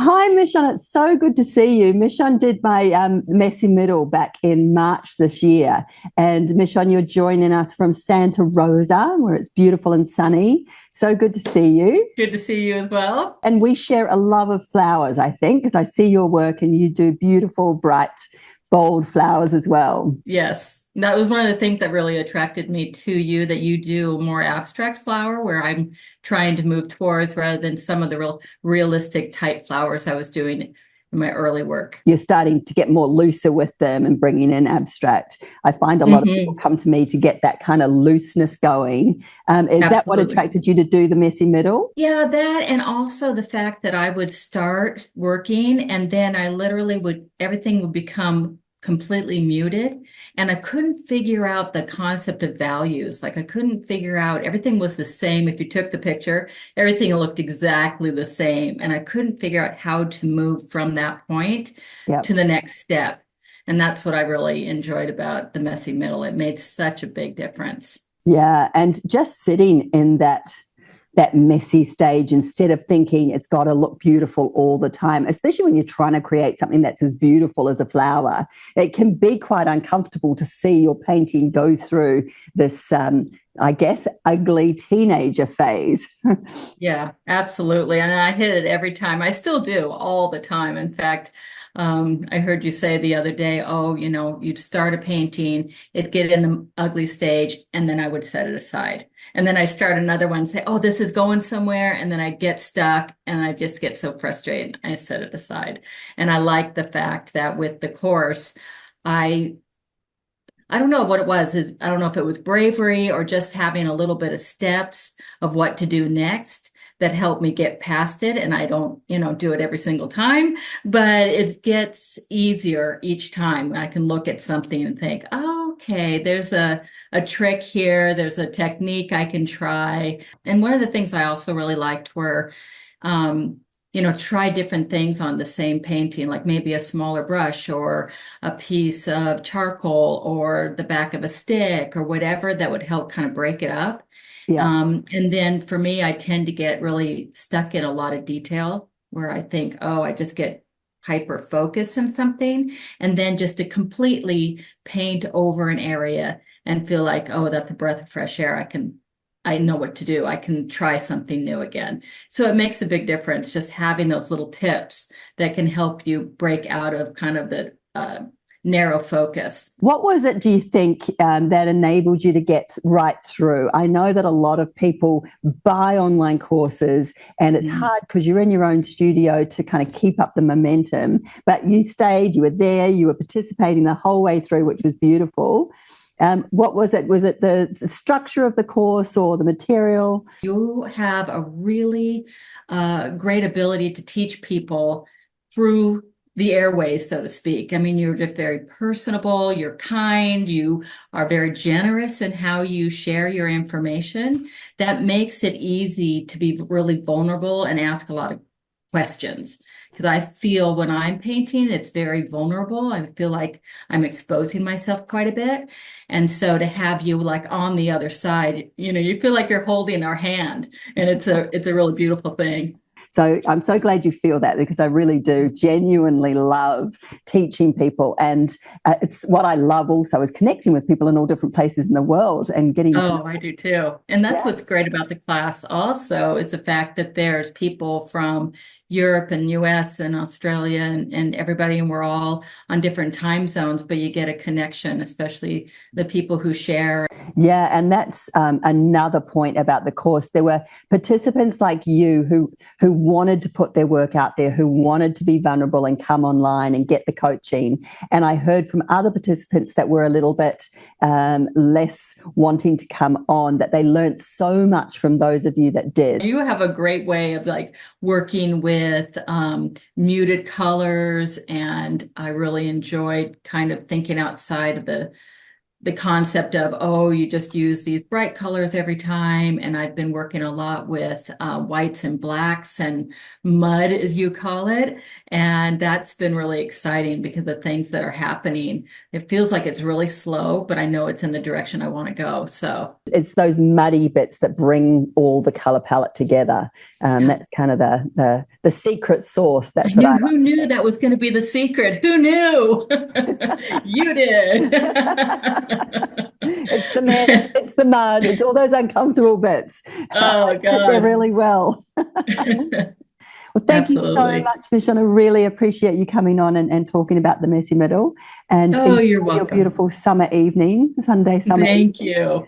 Hi, Michon. It's so good to see you. Michon did my messy middle back in March this year. And Michon, you're joining us from Santa Rosa, where it's beautiful and sunny. So good to see you. Good to see you as well. And we share a love of flowers, I think, because I see your work and you do beautiful, bright, bold flowers as well. Yes, that was one of the things that really attracted me to you, that you do more abstract flower where I'm trying to move towards rather than some of the realistic type flowers I was doing in my early work. You're starting to get more looser with them and bringing in abstract. I find a lot of people Hmm. come to me to get that kind of looseness going. Is that what Absolutely. attracted you to do the messy middle? Yeah, that and also the fact that I would start working and then I literally everything would become completely muted. And I couldn't figure out the concept of values. Like I couldn't figure out, everything was the same. If you took the picture, everything looked exactly the same. And I couldn't figure out how to move from that point Yeah. to the next step. And that's what I really enjoyed about the messy middle. It made such a big difference. Yeah, and just sitting in that messy stage instead of thinking it's got to look beautiful all the time, especially when you're trying to create something that's as beautiful as a flower. It can be quite uncomfortable to see your painting go through this, I guess, ugly teenager phase. Yeah, absolutely. And I hit it every time. I still do all the time. In fact, I heard you say the other day, oh, you'd start a painting, it'd get in the ugly stage, and then I would set it aside. And then I start another one, say, oh, this is going somewhere. And then I get stuck and I just get so frustrated. I set it aside. And I like the fact that with the course, I I don't know what it was. I don't know if it was bravery or just having a little bit of steps of what to do next that helped me get past it. And I don't, do it every single time, but it gets easier each time. I can look at something and think, oh, okay, there's a trick here. There's a technique I can try. And one of the things I also really liked were, um, try different things on the same painting, like maybe a smaller brush or a piece of charcoal or the back of a stick or whatever that would help kind of break it up. Yeah. And then for me, I tend to get really stuck in a lot of detail where I think, oh, I just get hyper focused on something. And then just to completely paint over an area and feel like, oh, that's a breath of fresh air. I know what to do. I can try something new again. So it makes a big difference just having those little tips that can help you break out of kind of the narrow focus. What was it, do you think, that enabled you to get right through? I know that a lot of people buy online courses and it's Mm. hard because you're in your own studio to kind of keep up the momentum, but you stayed, you were there, you were participating the whole way through, which was beautiful. What was it? Was it the structure of the course or the material? You have a really great ability to teach people through the airways, so to speak. I mean, you're just very personable, you're kind, you are very generous in how you share your information. That makes it easy to be really vulnerable and ask a lot of questions. Because I feel when I'm painting, it's very vulnerable. I feel like I'm exposing myself quite a bit. And so to have you like on the other side, you feel like you're holding our hand, and it's a really beautiful thing. So I'm so glad you feel that because I really do genuinely love teaching people. And it's what I love also is connecting with people in all different places in the world and getting to know. Oh, I do too. And that's Yeah. what's great about the class also is the fact that there's people from Europe and US and Australia and everybody, and we're all on different time zones, but you get a connection, especially the people who share. Yeah, and that's another point about the course. There were participants like you who wanted to put their work out there, who wanted to be vulnerable and come online and get the coaching. And I heard from other participants that were a little bit less wanting to come on, that they learned so much from those of you that did. You have a great way of like working with muted colors, and I really enjoyed kind of thinking outside of the concept of, oh, you just use these bright colors every time. And I've been working a lot with whites and blacks and mud, as you call it. And that's been really exciting because the things that are happening, it feels like it's really slow, but I know it's in the direction I want to go. So It's those muddy bits that bring all the color palette together. That's kind of the secret sauce. That's what I who knew that was going to be the secret? Who knew? You did. It's the mess, it's the mud, it's all those uncomfortable bits. Oh I sit there God. really well. Well, thank you so Absolutely. much, Michon. I really appreciate you coming on and talking about the messy middle. And Oh, enjoy you're your welcome. beautiful summer evening, Sunday summer evening. Thank you.